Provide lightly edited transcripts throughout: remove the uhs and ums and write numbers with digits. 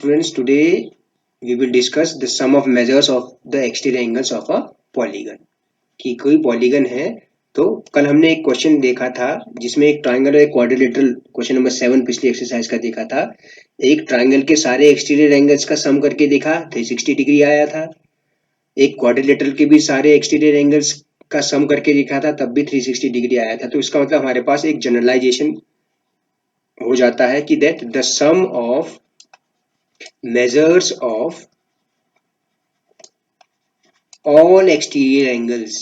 Students, today we will discuss the sum of measures of the exterior angles of a polygon. कि कोई polygon है तो कल हमने एक क्वेश्चन देखा था जिसमें एक ट्राइंगल और एक क्वाड्रिलेटरल, क्वेश्चन नंबर 7 पिछली एक्सरसाइज का देखा था। एक ट्राइंगल के सारे एक्सटीरियर एंगल्स का सम करके देखा 360 डिग्री आया था। एक क्वाड्रिलेटरल के भी सारे एक्सटीरियर एंगल्स का सम करके देखा था, तब भी 360 डिग्री आया था। तो इसका मतलब हमारे पास एक जनरलाइजेशन हो जाता है कि that the sum of measures of all exterior angles,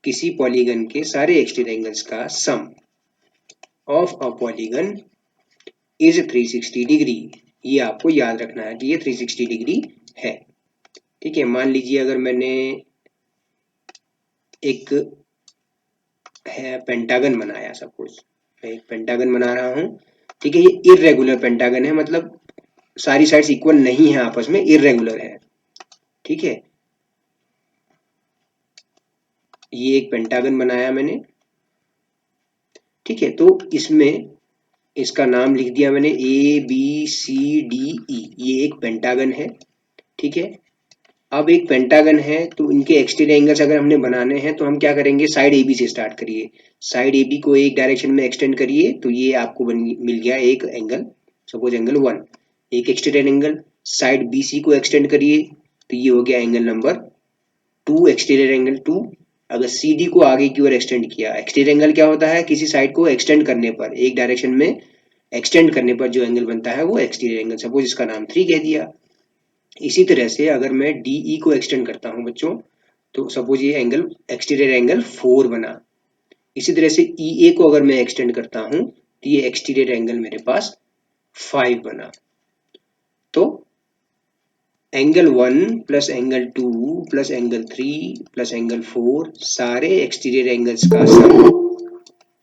किसी पॉलीगन के सारे एक्सटीरियर एंगल्स का sum of a polygon is 360 degree. ये आपको याद रखना है कि ये 360 डिग्री है। ठीक है, मान लीजिए अगर मैंने एक है पेंटागन बनाया, सपोज मैं एक पेंटागन बना रहा हूं। ठीक है, ये इर्रेगुलर पेंटागन है, मतलब सारी साइड्स इक्वल नहीं है आपस में, इर्रेगुलर है। ठीक है, ये एक पेंटागन बनाया मैंने। ठीक है, तो इसमें इसका नाम लिख दिया मैंने ABCDE, ये एक पेंटागन है। ठीक है, अब एक पेंटागन है तो इनके एक्सटीरियर एंगल्स अगर हमने बनाने हैं तो हम क्या करेंगे, साइड AB से स्टार्ट करिए। साइड AB को एक डायरेक्शन में एक्सटेंड करिए तो ये आपको मिल गया एक एंगल, सपोज एंगल 1। एक एक्सटीरियर एंगल साइड BC को एक्सटेंड करिए तो ये हो गया एंगल नंबर 2, एक्सटीरियर एंगल 2। अगर CD को आगे की ओर एक्सटेंड किया, एक्सटीरियर एंगल क्या होता है, किसी साइड को एक्सटेंड करने पर, एक डायरेक्शन में एक्सटेंड करने पर जो एंगल बनता है वो एक्सटीरियर एंगल, सपोज इसका नाम 3 कह दिया। इसी तरह से अगर मैं DE को एक्सटेंड करता हूं बच्चों, तो सपोज ये एंगल एक्सटीरियर एंगल 4 बना। इसी तरह से EA को अगर मैं एक्सटेंड करता हूं तो ये एक्सटीरियर एंगल मेरे पास 5 बना। तो angle 1 plus angle 2 plus angle 3 plus angle 4 सारे एक्सटीरियर एंगल्स का सम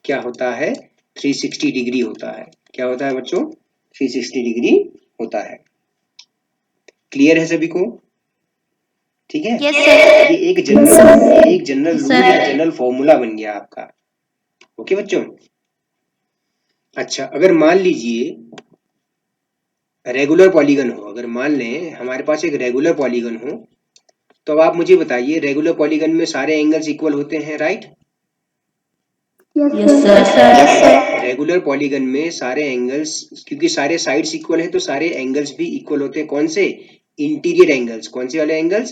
क्या होता है, 360 डिग्री होता है। क्या होता है बच्चों, 360 डिग्री होता है। क्लियर है सभी को? ठीक है, यस सर। ये एक जनरल रूल या जनरल फॉर्मूला बन गया आपका। ओके बच्चों। अच्छा, अगर मान लीजिए रेगुलर पॉलीगन हो, अगर मान लें हमारे पास एक रेगुलर पॉलीगन हो, तो अब आप मुझे बताइए रेगुलर पॉलीगन में सारे एंगल्स इक्वल होते हैं, right? Yes sir. Regular polygon में सारे एंगल्स, क्योंकि सारे साइड्स इक्वल है तो सारे एंगल्स भी इक्वल होते हैं। कौन से? Interior angles. कौन से वाले एंगल्स?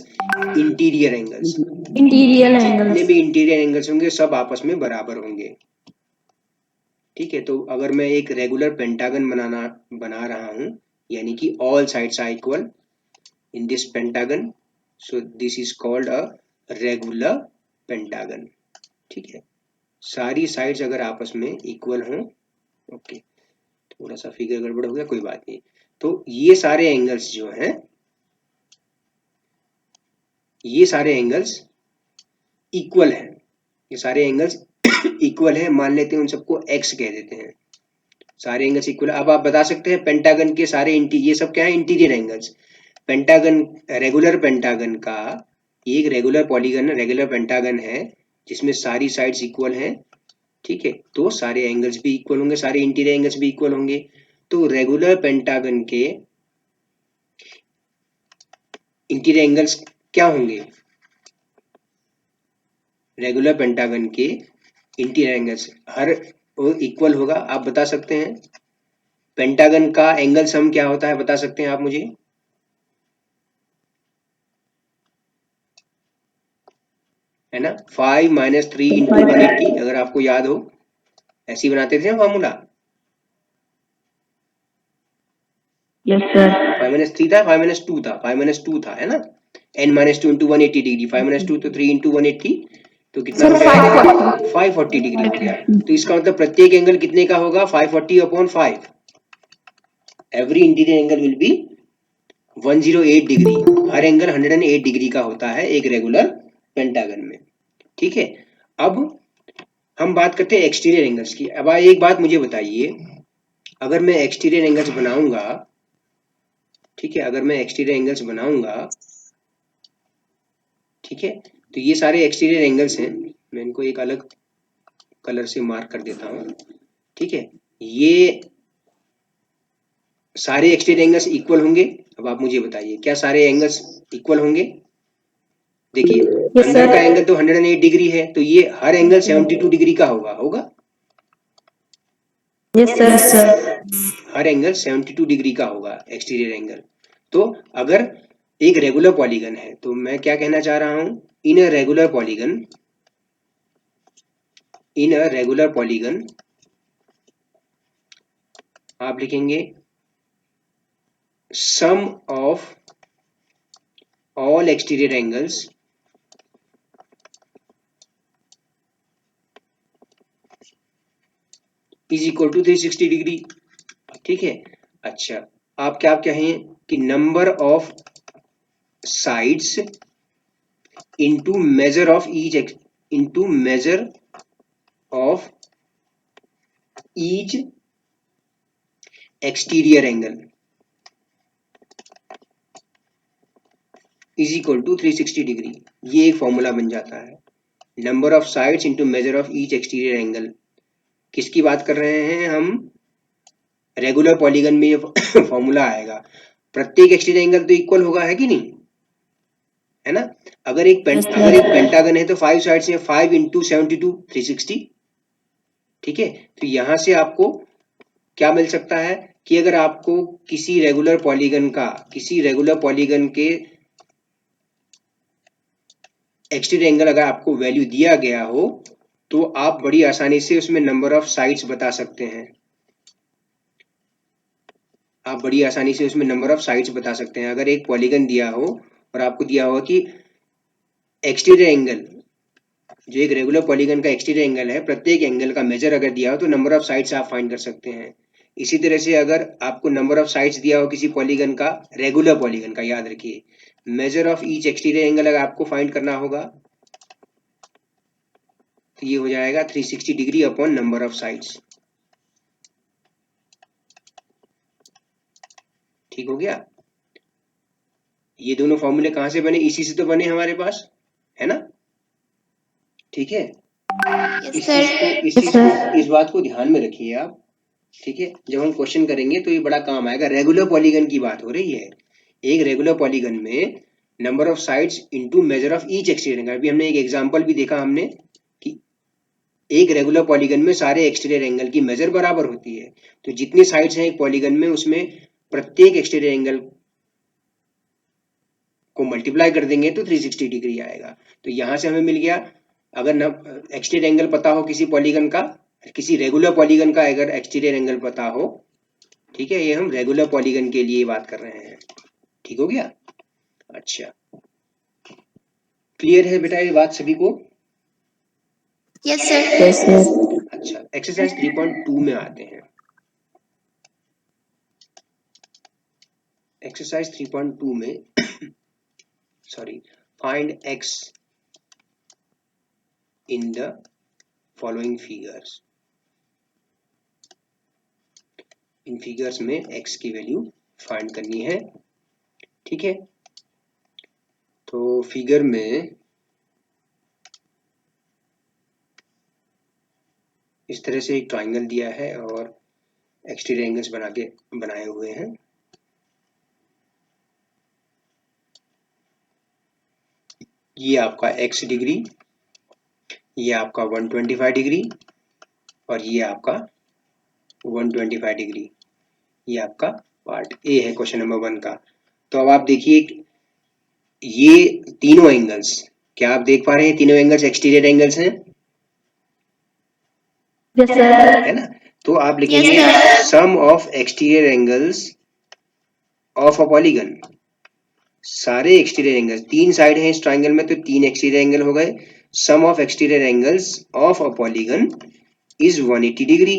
Interior angles. इंटीरियर जितने एंगल्स। भी इंटीरियर एंगल्स होंगे सब आपस में बराबर होंगे। ठीक है, तो अगर मैं एक रेगुलर पेंटागन बना रहा हूं, यानी कि all sides are equal in this pentagon, so this is called a regular pentagon. ठीक है, सारी साइड्स अगर आपस में इक्वल हों, ओके, थोड़ा सा फिगर गड़बड़ हो गया, कोई बात नहीं। तो ये सारे एंगल्स जो हैं, ये सारे एंगल्स इक्वल हैं, ये सारे एंगल्स इक्वल है, मान लेते हैं उन सबको x कह देते हैं। सारे एंगल्स इक्वल। अब आप बता सकते हैं पेंटागन के सारे ये सब क्या है, interior angles. Pentagon, regular pentagon का, ये एक रेगुलर पॉलीगन, रेगुलर पेंटागन है जिसमें सारी साइड्स इक्वल हैं। ठीक है, तो सारे एंगल्स भी इक्वल होंगे, सारे इंटीरियर एंगल्स भी इक्वल होंगे। तो रेगुलर पेंटागन के इंटीरियर एंगल्स क्या होंगे, रेगुलर पेंटागन के इंटीरियर एंगल्स हर इक्वल होगा। आप बता सकते हैं पेंटागन का एंगल सम क्या होता है, बता सकते हैं आप मुझे? है ना, 5 माइनस 3 इंटू 180, अगर आपको याद हो, ऐसे ही बनाते थे ना फॉर्मूला। Yes sir. 5 माइनस 3 था, 5 माइनस 2 था, 5 माइनस 2 था, है ना। n minus 2 into 180 degree, 5 minus 2 तो 3 इंटू 180, तो कितना हो गया, 540 डिग्री हो गया। तो इसका मतलब प्रत्येक एंगल कितने का होगा, 540 upon 5। Every interior angle will be 108 degree. Her angle 108 degree का होता है एक रेगुलर पेंटागन में। ठीक है, अब हम बात करते हैं एक्सटीरियर एंगल्स की। अब एक बात मुझे बताइए, अगर मैं एक्सटीरियर एंगल्स बनाऊंगा, ठीक है, अगर मैं एक्सटीरियर एंगल्स बनाऊंगा, ठीक है, तो ये सारे एक्सटीरियर एंगल्स हैं, मैं इनको एक अलग कलर से मार्क कर देता हूं। ठीक है, ये सारे एक्सटीरियर एंगल्स इक्वल होंगे? अब आप मुझे बताइए, क्या सारे एंगल्स इक्वल होंगे? देखिए Yes, अंदर का sir. एंगल तो 108 डिग्री है, तो ये हर एंगल 72 डिग्री का होगा Yes, sir. हर एंगल 72 डिग्री का होगा एक्सटीरियर एंगल। तो अगर एक रेगुलर पॉलीगन है, तो मैं क्या कहना चाह रहा हूं, इन अ रेगुलर पॉलीगन आप लिखेंगे sum of all exterior angles is equal to 360 degree. ठीक है, अच्छा आप क्या कहें कि number of sides into measure of each exterior angle is equal to 360 degree. ये एक फॉर्मूला बन जाता है, number of sides into measure of each exterior angle. किसकी बात कर रहे हैं हम? रेगुलर पॉलीगन में ये फॉर्मूला आएगा, प्रत्येक एक्सटीरियर एंगल तो इक्वल होगा, है कि नहीं, है ना? अगर एक पेंटागन है तो 5 साइड्स हैं, 5 इंटू 72 360। ठीक है, तो यहां से आपको क्या मिल सकता है कि अगर आपको किसी रेगुलर पॉलीगन के एक्सटीरियर एंगल अगर आपको वैल्यू दिया गया हो, तो आप बड़ी आसानी से उसमें नंबर ऑफ साइड्स बता सकते हैं। अगर एक पॉलीगन दिया हो और आपको दिया हो कि एक्सटीरियर एंगल, जो एक रेगुलर पॉलीगन का एक्सटीरियर एंगल है, प्रत्येक एंगल का मेजर अगर दिया हो तो नंबर ऑफ साइड्स आप फाइंड कर सकते हैं। इसी तरह से अगर आपको नंबर ऑफ साइड्स दिया हो किसी पॉलीगन का, रेगुलर पॉलीगन का, याद रखिए major of each exterior angle अगर आपको फाइंड करना होगा तो ये हो जाएगा 360 degree upon number of sides. ठीक हो गया? ये दोनों फॉर्मूले कहां से बने? इसी से तो बने हमारे पास, है ना? ठीक है, इस बात को ध्यान में रखिए आप। ठीक है, जब हम क्वेश्चन करेंगे तो ये बड़ा काम आएगा। रेगुलर पॉलीगन की बात हो रही है, एक रेगुलर पॉलीगन में number of sides into measure of each exterior angle. अभी हमने एक एग्जांपल भी देखा हमने कि एक रेगुलर पॉलीगन में सारे एक्सटीरियर एंगल की मेजर बराबर होती है, तो जितने साइड्स हैं एक पॉलीगन में, उसमें प्रत्येक एक्सटीरियर एंगल को मल्टीप्लाई कर देंगे तो 360 डिग्री आएगा। तो यहां से हमें मिल गया, अगर एक्सटीरियर एंगल पता हो किसी पॉलीगन का, किसी रेगुलर पॉलीगन का अगर एक्सटीरियर एंगल पता हो, ठीक है, ये हम रेगुलर पॉलीगन के लिए बात कर रहे हैं। ठीक हो गया? अच्छा, क्लियर है बेटा ये बात सभी को? Yes, sir. अच्छा, एक्सरसाइज 3.2 में आते हैं। एक्सरसाइज 3.2 में sorry, find x in the following figures. In figures में x की वैल्यू फाइंड करनी है। ठीक है, तो फिगर में इस तरह से एक ट्राइंगल दिया है और एक्सटीरियर एंगल्स बनाए हुए हैं। ये आपका x डिग्री, ये आपका 125 डिग्री और ये आपका 125 डिग्री। ये आपका पार्ट ए है क्वेश्चन नंबर 1 का। तो अब आप देखिए, ये तीनों एंगल्स, क्या आप देख पा रहे हैं तीनों एंगल्स एक्सटीरियर एंगल्स हैं? Yes, sir. है ना? तो आप लिखेंगे sum of exterior angles of a polygon. सारे एक्सटीरियर एंगल्स, 3 साइड हैं इस ट्राइंगल में तो 3 एक्सटीरियर एंगल हो गए। Sum of exterior angles of a polygon is 180 degree.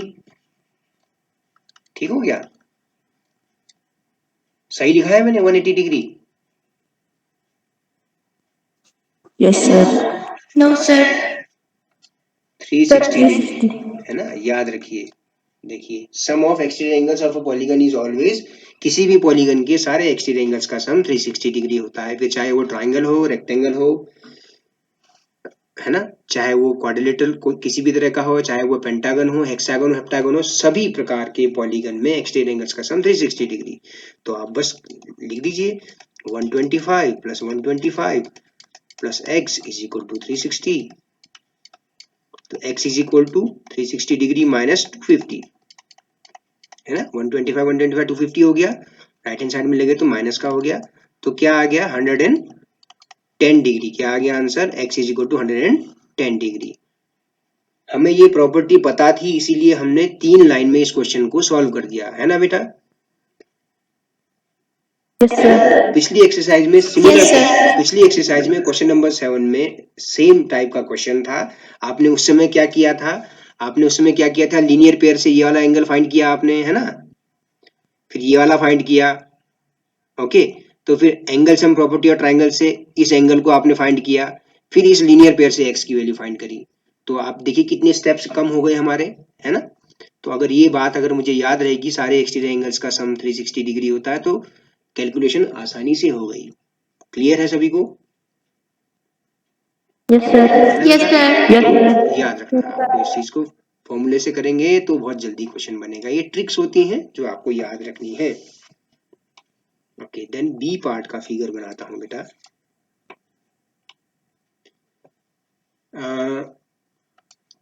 ठीक हो गया? सही लिखा है मैंने 180 degree? Yes, sir. No, sir. 360 degree, है ना? याद रखिए, देखिए sum of exterior angles of a polygon is always, किसी भी पॉलीगन के सारे एक्सटीरियर एंगल्स का सम 360 डिग्री होता है, फिर चाहे वो ट्राइंगल हो, रेक्टेंगल हो, है ना, चाहे वो क्वाड्रिलेटरल कोई किसी भी तरह का हो, चाहे वो पेंटागन हो, हेक्सागन हो, हेप्टागन हो, सभी प्रकार के पॉलीगन में एक्सटीरियर एंगल्स का सम 360 डिग्री। तो आप बस लिख दीजिए 125 plus 125 plus x is equal to 360। तो x is equal to 360 degree minus 250, है ना, 125 125 250 हो गया, राइट हैंड साइड में लगे तो माइनस का हो गया, तो क्या आ गया 110 डिग्री। क्या आ गया answer, x is equal to 110 degree. हमें ये प्रॉपर्टी पता थी, इसीलिए हमने 3 लाइन में इस क्वेश्चन को सॉल्व कर दिया, है ना बेटा। Yes, sir. पिछली एक्सरसाइज में Yes, सिमिलर, sir. पिछली एक्सरसाइज में क्वेश्चन नंबर 7 में सेम टाइप का क्वेश्चन था। आपने उस समय क्या किया था, आपने उस समय क्या किया था, लीनियर पेयर से ये वाला एंगल फाइंड किया आपने, है ना, फिर ये वाला फाइंड किया, ओके, तो फिर एंगल सम प्रॉपर्टी और ट्राइंगल से इस एंगल को आपने फाइंड किया, फिर इस लीनियर पेयर से एक्स की वैल्यू फाइंड करी। तो आप देखिए कितने स्टेप्स कम हो गए हमारे, है ना। तो अगर ये बात अगर मुझे याद रहेगी, सारे एक्सटीरियर एंगल्स का सम 360 डिग्री होता है, तो कैलकुलेशन आसानी से हो गई। क्लियर है सभी को? Yes, sir. Yes, sir. Yes, sir. याद रखना, आपको इस चीज को फॉर्मूले से करेंगे तो बहुत जल्दी क्वेश्चन बनेगा। ये ट्रिक्स होती हैं जो आपको याद रखनी है। ओके, देन बी पार्ट का फिगर बनाता हूं बेटा।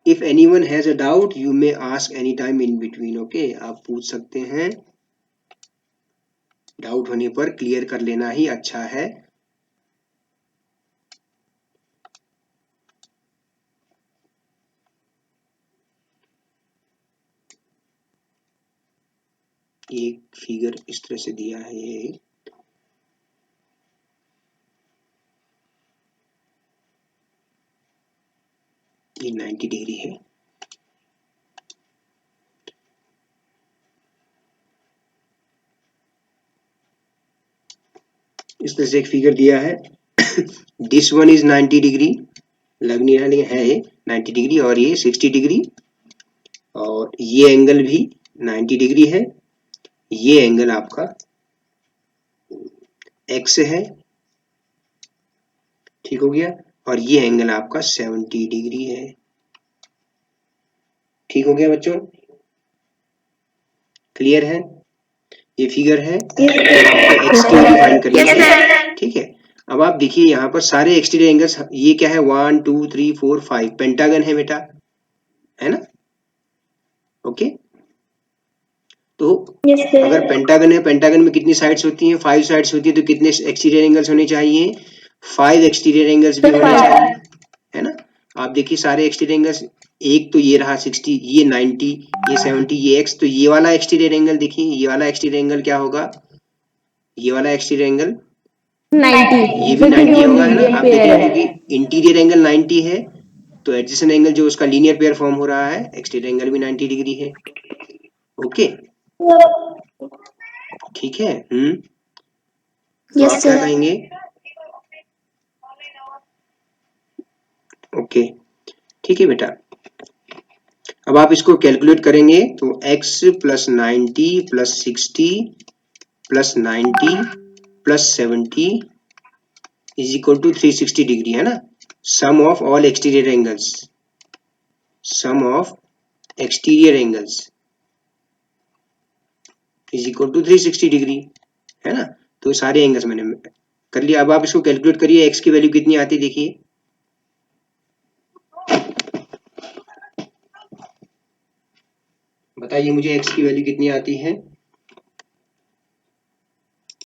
If anyone has a doubt you may ask any time in between. Okay, आप पूछ सकते हैं, डाउट होने पर क्लियर कर लेना ही अच्छा है। एक फिगर इस तरह से दिया है, ये 90 डिग्री है। इस तरह से एक फिगर दिया है। दिस वन इज 90 डिग्री, लग नहीं रहा लेकिन है 90 डिग्री, और ये 60 डिग्री, और ये एंगल भी 90 डिग्री है। ये एंगल आपका x है, ठीक हो गया, और ये एंगल आपका 70 डिग्री है। ठीक हो गया बच्चों, क्लियर है? ये फिगर है, आपको x की वैल्यू फाइंड करनी है, ठीक है। अब आप देखिए यहाँ पर सारे एक्सटीरियर एंगल्स, ये क्या है 1 2 3 4 5 पेंटागन है बेटा, है ना, ओके। तो Yes, sir. अगर पेंटागन है, पेंटागन में कितनी साइड्स होती हैं, 5 साइड्स होती है, तो कितने एक्सटीरियर एंगल्स होने चाहिए, 5 एक्सटीरियर एंगल्स भी होने चाहिए, है ना। आप देखिए सारे एक्सटीरियर एंगल्स, एक तो ये रहा 60, ये 90, ये 70, ये x, तो ये वाला एक्सटीरियर एंगल देखिए, ये वाला एक्सटीरियर एंगल क्या होगा, ये वाला एक्सटीरियर एंगल 90. ये भी 90 होगा, है ना। आप देखिए क्योंकि इंटीरियर एंगल 90 है, तो एडजेसेंट एंगल जो उसका लीनियर पेयर फॉर्म हो रहा है, एक्सटीरियर एंगल भी 90 डिग्री है, ओके, ठीक है। तो Yes, आप क्या sir. कहेंगे, ओके, ठीक है बेटा। अब आप इसको कैलकुलेट करेंगे तो x plus 90 plus 60 plus 90 plus 70 is equal to 360 degree, है ना। Sum of all exterior angles, sum of exterior angles is equal to 360 degree, है ना। तो सारे एंगल्स मैंने कर लिया। अब आप इसको कैलकुलेट करिए, x की वैल्यू कितनी आती है, देखिए बताइए मुझे x की वैल्यू कितनी आती है।